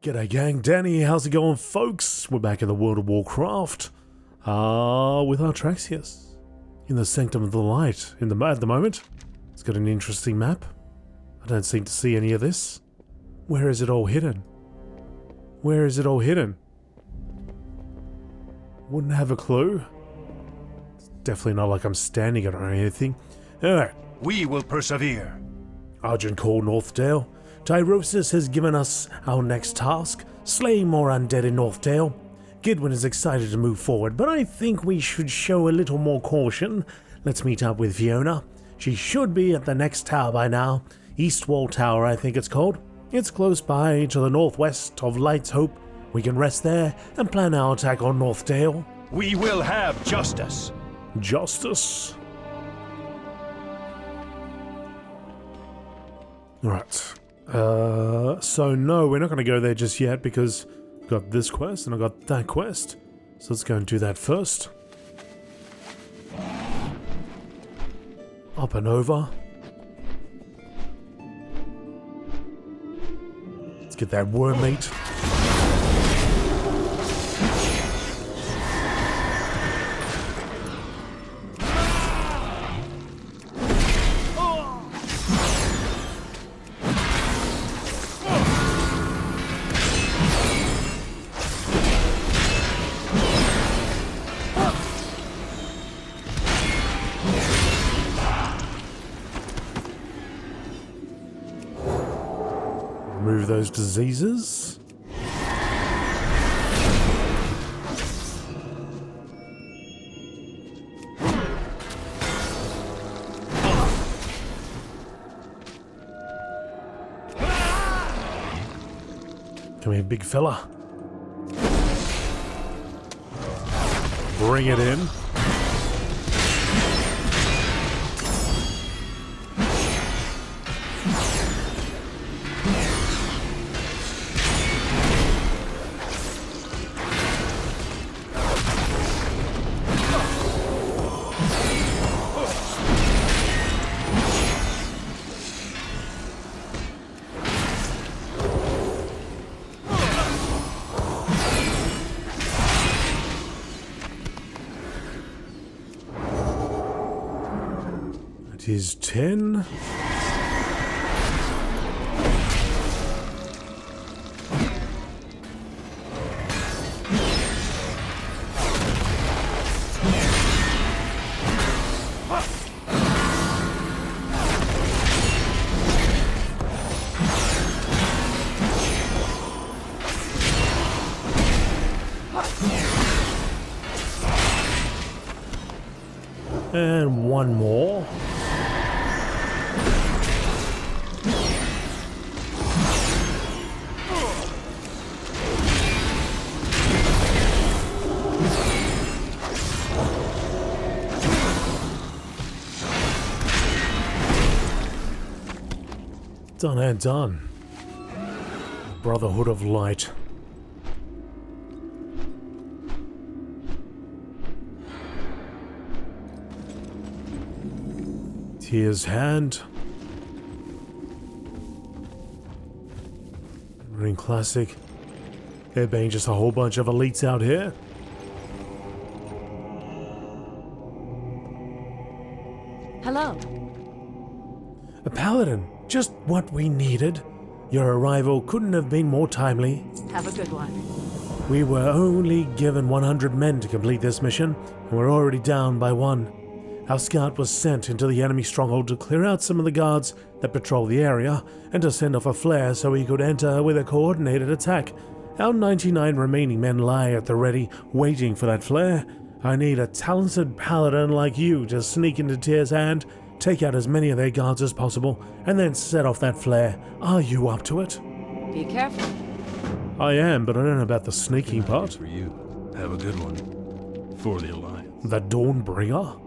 G'day gang, Danny, how's it going folks? We're back in the World of Warcraft with Artraxius in the Sanctum of the Light at the moment. It's got an interesting map. I don't seem to see any of this. Where is it all hidden? Where is it all hidden? Wouldn't have a clue. It's definitely not like I'm standing it or anything. Alright. We will persevere. Argent Call Northdale. Tyrosis has given us our next task, slaying more undead in Northdale. Gidwin is excited to move forward, but I think we should show a little more caution. Let's meet up with Fiona. She should be at the next tower by now. East Wall Tower, I think it's called. It's close by to the northwest of Light's Hope. We can rest there and plan our attack on Northdale. We will have justice. Justice? Alright. So no, we're not going to go there just yet because I've got this quest and I've got that quest. So let's go and do that first. Up and over. Let's get that worm meat. Remove those diseases. Come here, big fella. Bring it in. It is 10. And one more. Done and done. Brotherhood of Light. Tyr's Hand. Ring Classic. There being just a whole bunch of elites out here. Hello. A paladin. Just what we needed. Your arrival couldn't have been more timely. Have a good one. We were only given 100 men to complete this mission, and we're already down by one. Our scout was sent into the enemy stronghold to clear out some of the guards that patrol the area, and to send off a flare so he could enter with a coordinated attack. Our 99 remaining men lie at the ready, waiting for that flare. I need a talented paladin like you to sneak into Tyr's Hand, take out as many of their guards as possible, and then set off that flare. Are you up to it? Be careful. I am, but I don't know about the sneaking part. For you. Have a good one. For the Alliance. The Dawnbringer?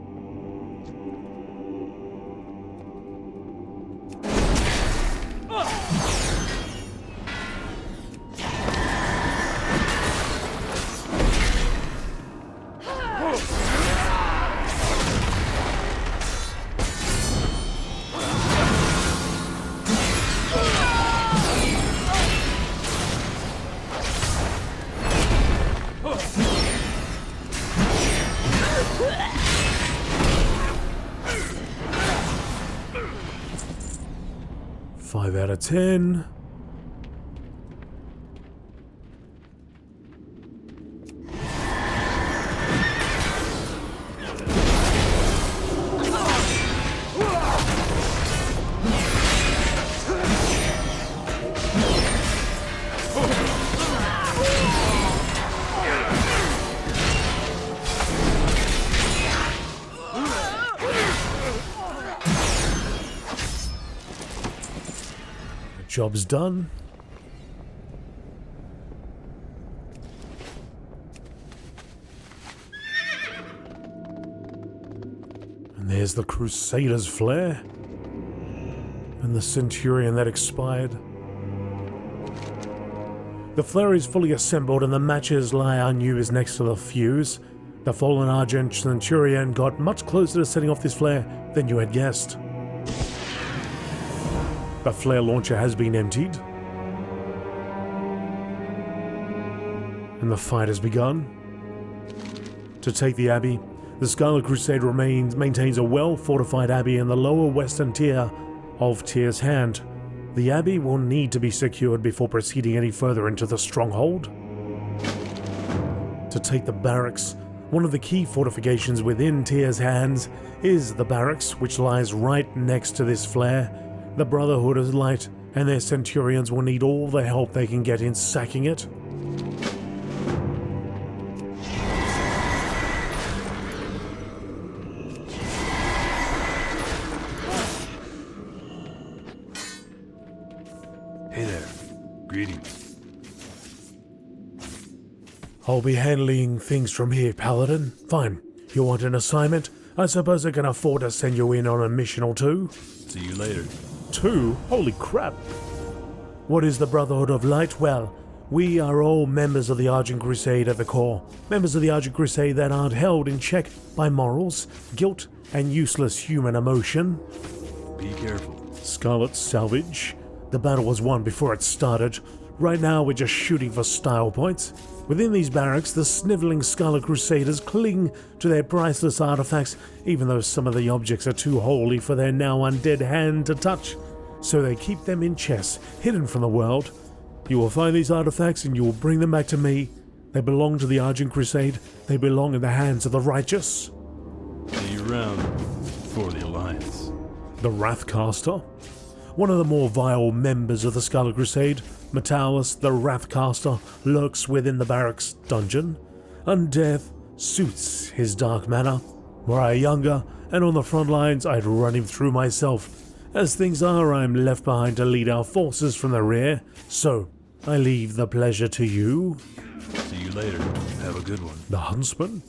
5 out of 10. Job's done. And there's the Crusader's flare. And the Centurion that expired. The flare is fully assembled and the matches lie unused next to the fuse. The fallen Argent Centurion got much closer to setting off this flare than you had guessed. The flare launcher has been emptied. And the fight has begun. To take the Abbey, the Scarlet Crusade maintains a well-fortified Abbey in the lower western tier of Tyr's Hand. The Abbey will need to be secured before proceeding any further into the stronghold. To take the Barracks, one of the key fortifications within Tyr's Hands is the Barracks, which lies right next to this flare. The Brotherhood of Light and their Centurions will need all the help they can get in sacking it. Hey there. Greetings. I'll be handling things from here, Paladin. Fine. You want an assignment? I suppose I can afford to send you in on a mission or two. See you later. 2? Holy crap. What is the Brotherhood of Light? Well, we are all members of the Argent Crusade at the core. Members of the Argent Crusade that aren't held in check by morals, guilt, and useless human emotion. Be careful. Scarlet, Salvage. The battle was won before it started. Right now we're just shooting for style points. Within these barracks, the sniveling Scarlet Crusaders cling to their priceless artifacts, even though some of the objects are too holy for their now undead hand to touch. So they keep them in chests, hidden from the world. You will find these artifacts and you will bring them back to me. They belong to the Argent Crusade. They belong in the hands of the righteous. See you around for the Alliance. The Wrathcaster. One of the more vile members of the Scarlet Crusade, Metalis the Wrathcaster, lurks within the barracks dungeon. Undeath suits his dark manner. Were I younger and on the front lines, I'd run him through myself. As things are, I'm left behind to lead our forces from the rear, so I leave the pleasure to you. See you later. Have a good one. The Huntsman?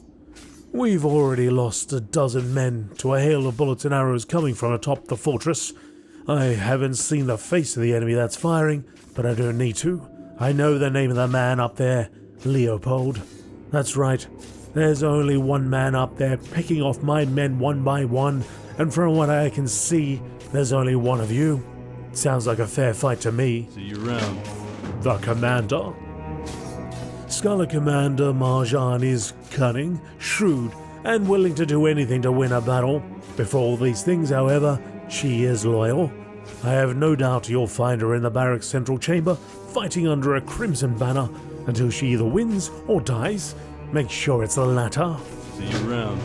We've already lost a dozen men to a hail of bullets and arrows coming from atop the fortress. I haven't seen the face of the enemy that's firing, but I don't need to. I know the name of the man up there, Leopold. That's right, there's only one man up there picking off my men one by one, and from what I can see, there's only one of you. Sounds like a fair fight to me. See you around. The Commander. Scarlet Commander Marjan is cunning, shrewd, and willing to do anything to win a battle. Before all these things, however, she is loyal. I have no doubt you'll find her in the barracks central chamber, fighting under a crimson banner until she either wins or dies. Make sure it's the latter. See you around.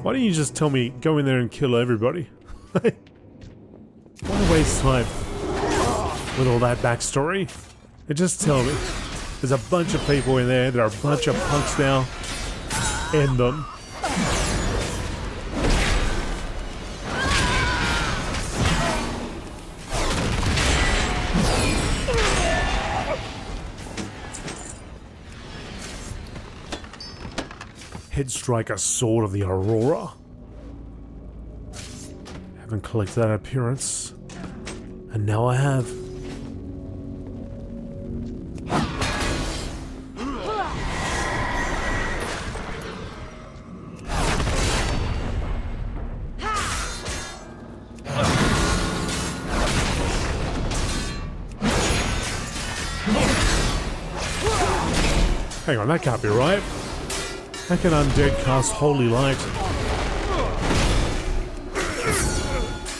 Why don't you just tell me, go in there and kill everybody? Why waste time with all that backstory? Just tell me. There's a bunch of people in there, there are a bunch of punks now. End them. Headstrike, a sword of the Aurora. Haven't collected that appearance, and now I have. Hang on, that can't be right. How can undead cast Holy Light?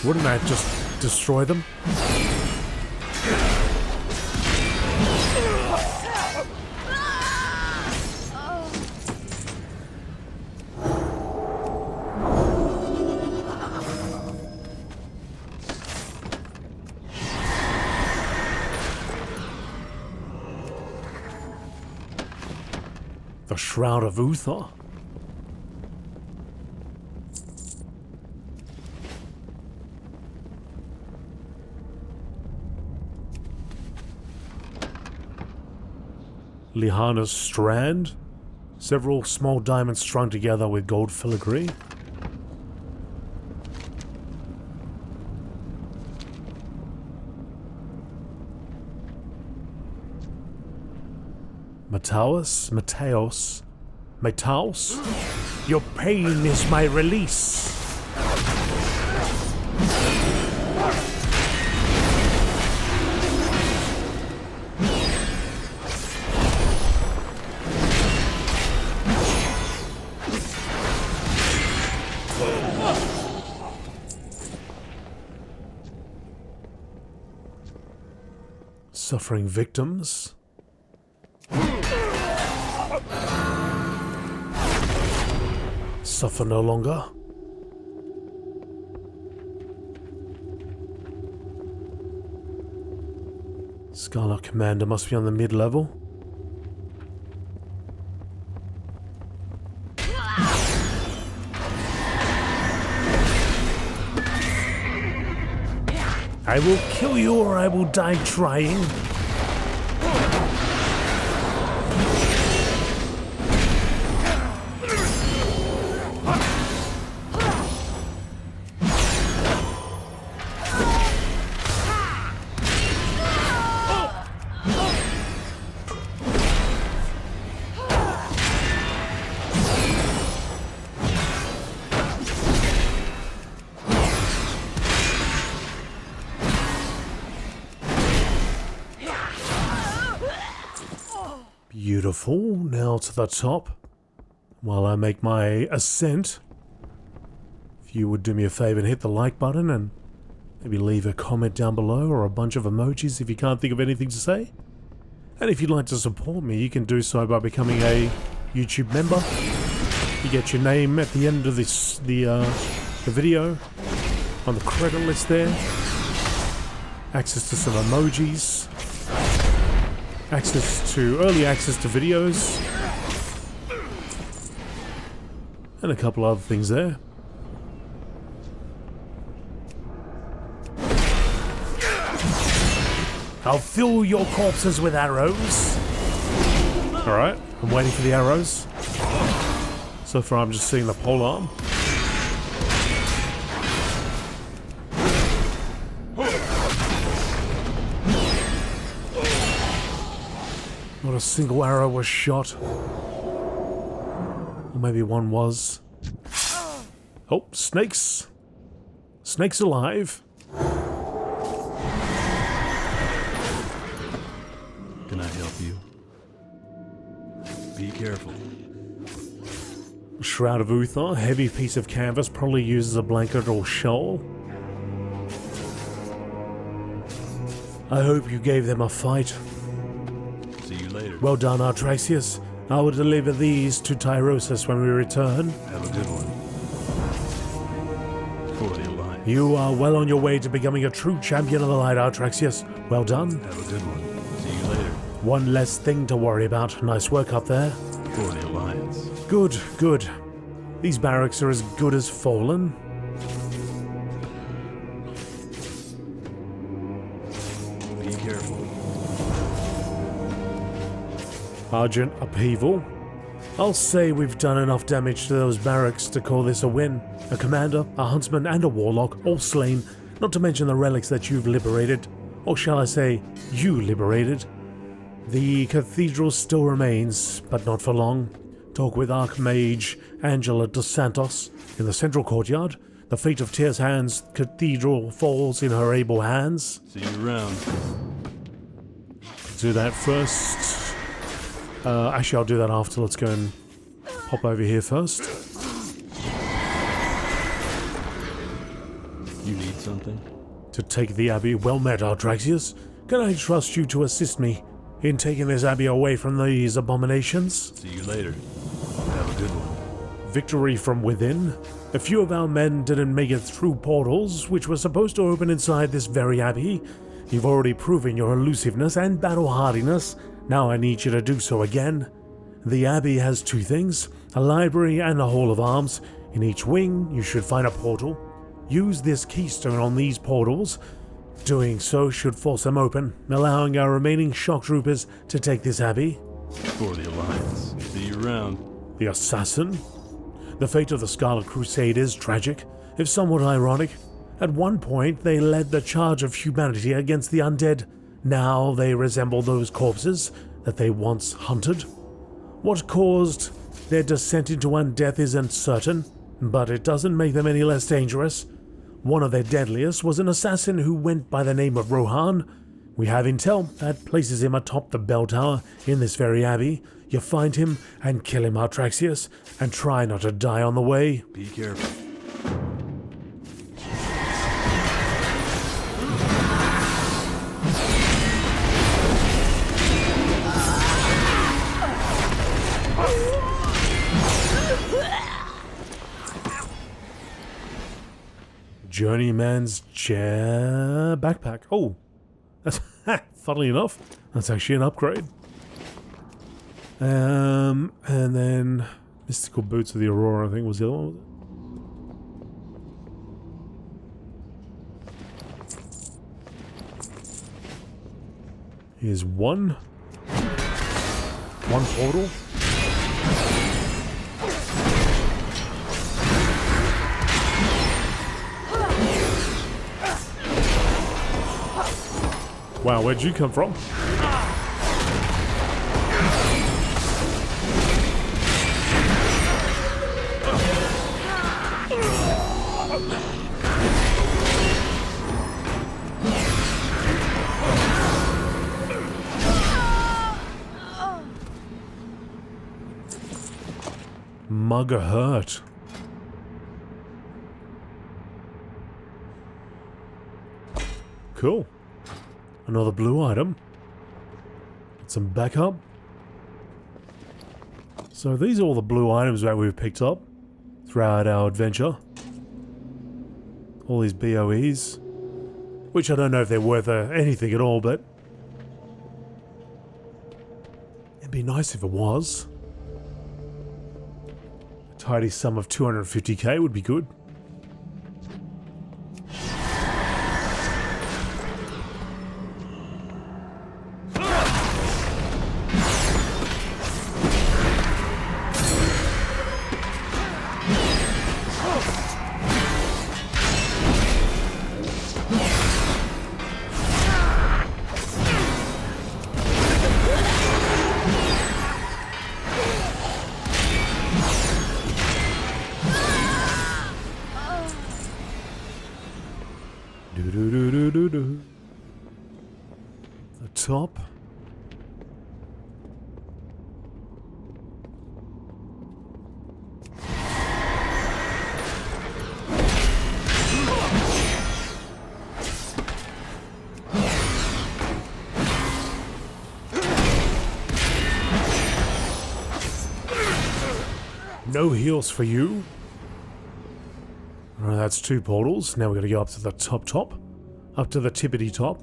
Wouldn't that just destroy them? The Shroud of Uther. Lihana's Strand. Several small diamonds strung together with gold filigree. Mateos. Your pain is my release. Suffering victims. Suffer no longer. Scarlet Commander must be on the mid-level. I will kill you or I will die trying. Beautiful. Now to the top. While I make my ascent, if you would do me a favor and hit the like button and maybe leave a comment down below or a bunch of emojis if you can't think of anything to say. And if you'd like to support me, you can do so by becoming a YouTube member. You get your name at the end of the video on the credit list there. Access to some emojis. Early access to videos. And a couple other things there. I'll fill your corpses with arrows. Alright, I'm waiting for the arrows. So far I'm just seeing the polearm. Not a single arrow was shot. Or maybe one was. Oh, snakes. Snakes alive. Can I help you? Be careful. Shroud of Uther, heavy piece of canvas, probably used as a blanket or shawl. I hope you gave them a fight. See you later. Well done, Artraxius. I will deliver these to Tyrosus when we return. Have a good one. For the Alliance. You are well on your way to becoming a true champion of the light, Artraxius. Well done. Have a good one. See you later. One less thing to worry about. Nice work up there. For the Alliance. Good, good. These barracks are as good as fallen. Be careful. Argent upheaval. I'll say we've done enough damage to those barracks to call this a win. A commander, a huntsman, and a warlock, all slain, not to mention the relics that you've liberated. Or shall I say, you liberated. The cathedral still remains, but not for long. Talk with Archmage Angela dos Santos in the central courtyard. The fate of Tyr's Hand's cathedral falls in her able hands. See you around. Do that first. Actually, I'll do that after. Let's go and pop over here first. You need something? To take the abbey. Well met, Artraxius. Can I trust you to assist me in taking this abbey away from these abominations? See you later. Have a good one. Victory from within. A few of our men didn't make it through portals, which were supposed to open inside this very abbey. You've already proven your elusiveness and battle hardiness. Now I need you to do so again. The Abbey has two things, a library and a hall of arms. In each wing, you should find a portal. Use this keystone on these portals. Doing so should force them open, allowing our remaining shock troopers to take this Abbey. For the Alliance. See you around. The assassin? The fate of the Scarlet Crusade is tragic, if somewhat ironic. At one point, they led the charge of humanity against the undead. Now they resemble those corpses that they once hunted. What caused their descent into undeath isn't certain, but it doesn't make them any less dangerous. One of their deadliest was an assassin who went by the name of Rohan. We have intel that places him atop the bell tower in this very abbey. You find him and kill him, Artraxius, and try not to die on the way. Be careful. Journeyman's chair backpack. Oh, that's funnily enough, that's actually an upgrade. And then mystical boots of the Aurora, I think was the other one. Here's one portal. Wow, where'd you come from? Mugger hurt. Cool. Another blue item. Get some backup. So these are all the blue items that we've picked up throughout our adventure. All these BOEs. Which I don't know if they're worth anything at all, but it'd be nice if it was. A tidy sum of 250k would be good. The top. No heals for you. Alright, that's two portals. Now we're going to go up to the top. Up to the tippity top.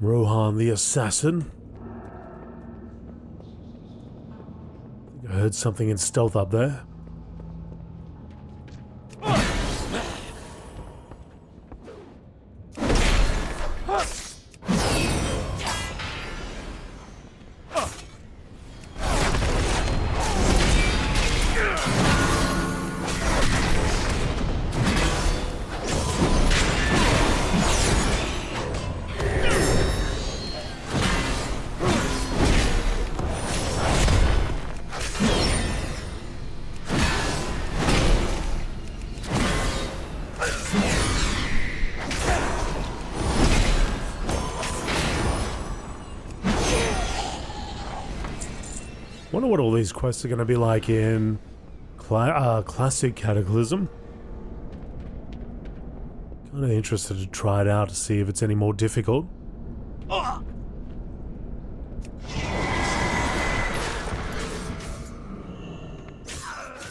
Rohan the assassin. I heard something in stealth up there. Wonder what all these quests are going to be like in Classic Cataclysm. Kind of interested to try it out to see if it's any more difficult.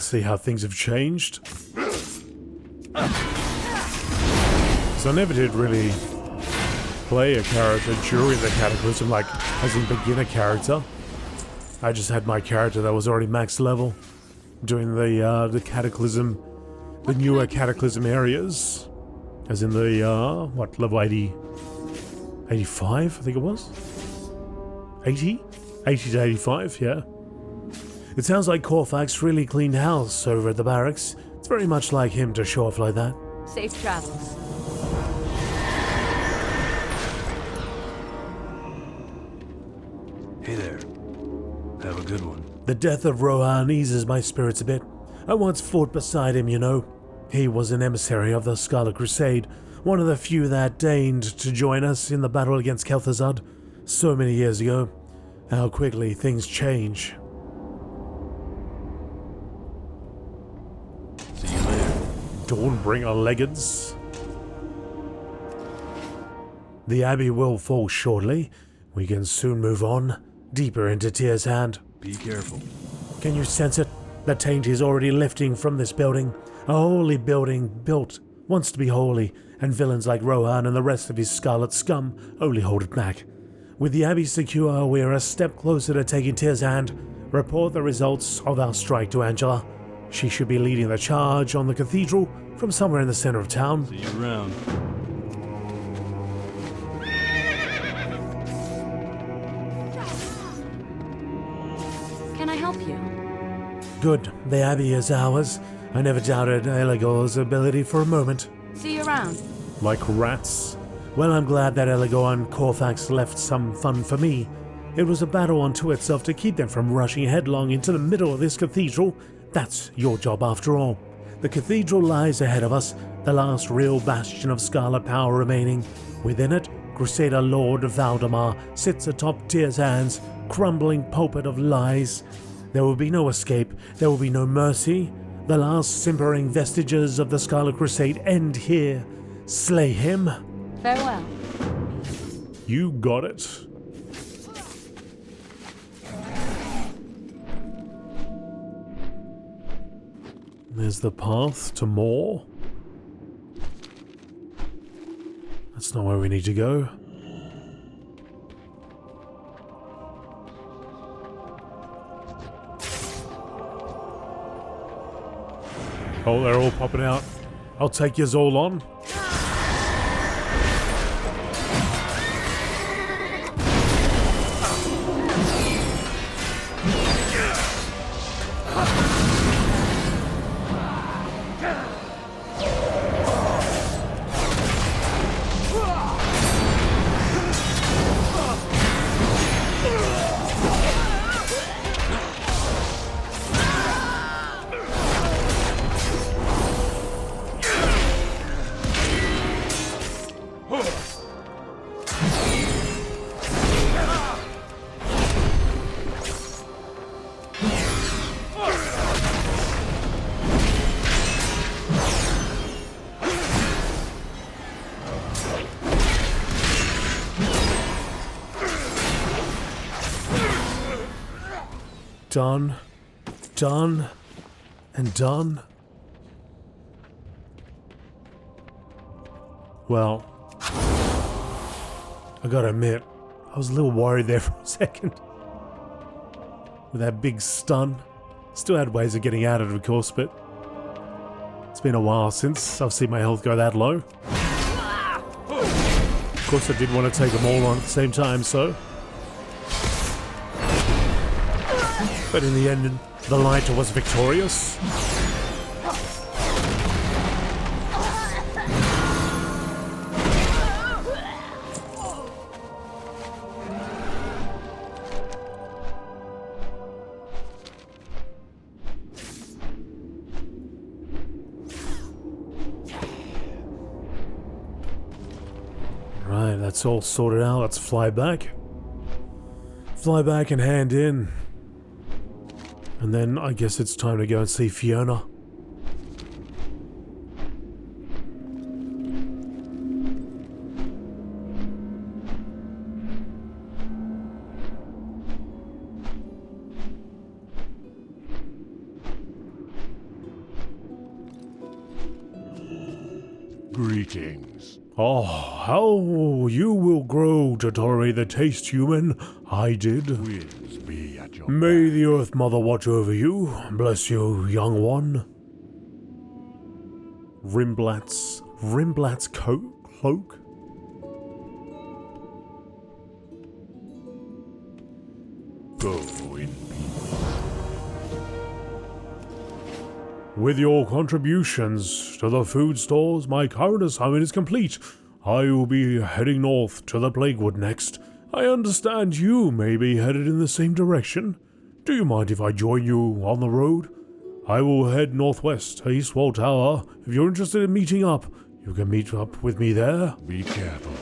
see how things have changed. So I never did really play a character during the Cataclysm, like as in beginner character. I just had my character that was already max level during the Cataclysm, the newer Cataclysm areas. As in the, what, level 80, 85, I think it was? 80? 80 to 85, yeah. It sounds like Corfax really cleaned house over at the barracks. It's very much like him to show off like that. Safe travels. Hey there. Have a good one. The death of Rohan eases my spirits a bit. I once fought beside him, you know. He was an emissary of the Scarlet Crusade, one of the few that deigned to join us in the battle against Kel'Thuzad so many years ago. How quickly things change. See you later. Dawnbringer Legends. The Abbey will fall shortly. We can soon move on, deeper into Tyr's hand. Be careful. Can you sense it? The taint is already lifting from this building. A holy building built wants to be holy, and villains like Rohan and the rest of his scarlet scum only hold it back. With the Abbey secure, we are a step closer to taking Tyr's hand. Report the results of our strike to Angela. She should be leading the charge on the cathedral from somewhere in the center of town. See you around. Can I help you? Good, the Abbey is ours. I never doubted Eligor's ability for a moment. See you around. Like rats. Well, I'm glad that Eligor and Corfax left some fun for me. It was a battle unto itself to keep them from rushing headlong into the middle of this cathedral. That's your job after all. The cathedral lies ahead of us, the last real bastion of Scarlet power remaining. Within it, Crusader Lord Valdemar sits atop Tyr's hands, crumbling pulpit of lies. There will be no escape, there will be no mercy. The last simpering vestiges of the Scarlet Crusade end here. Slay him. Farewell. You got it. There's the path to more. That's not where we need to go. Oh, they're all popping out. I'll take yous all on. Done, done, and done. Well, I gotta admit, I was a little worried there for a second. With that big stun. Still had ways of getting out of it, of course, but it's been a while since I've seen my health go that low. Of course, I did want to take them all on at the same time, so... But in the end, the light was victorious. Right, that's all sorted out. Let's fly back. Fly back and hand in. And then I guess it's time to go and see Fiona. Greetings. Oh, how you will grow to tolerate the taste, human. I did. Winds be at your May back. the Earth Mother watch over you. Bless you, young one. Rimblat's cloak? Go in peace. With your contributions to the food stores, my current assignment is complete. I will be heading north to the Plaguewood next. I understand you may be headed in the same direction. Do you mind if I join you on the road? I will head northwest to Eastwall Tower. If you're interested in meeting up, you can meet up with me there. Be careful.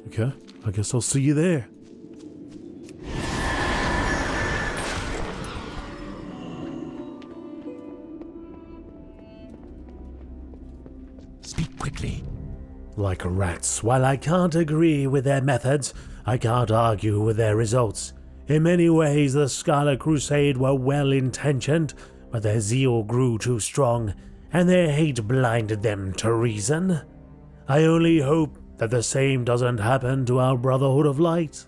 Okay, I guess I'll see you there. Speak quickly. Like rats, while I can't agree with their methods, I can't argue with their results. In many ways, the Scarlet Crusade were well-intentioned, but their zeal grew too strong, and their hate blinded them to reason. I only hope that the same doesn't happen to our Brotherhood of Light.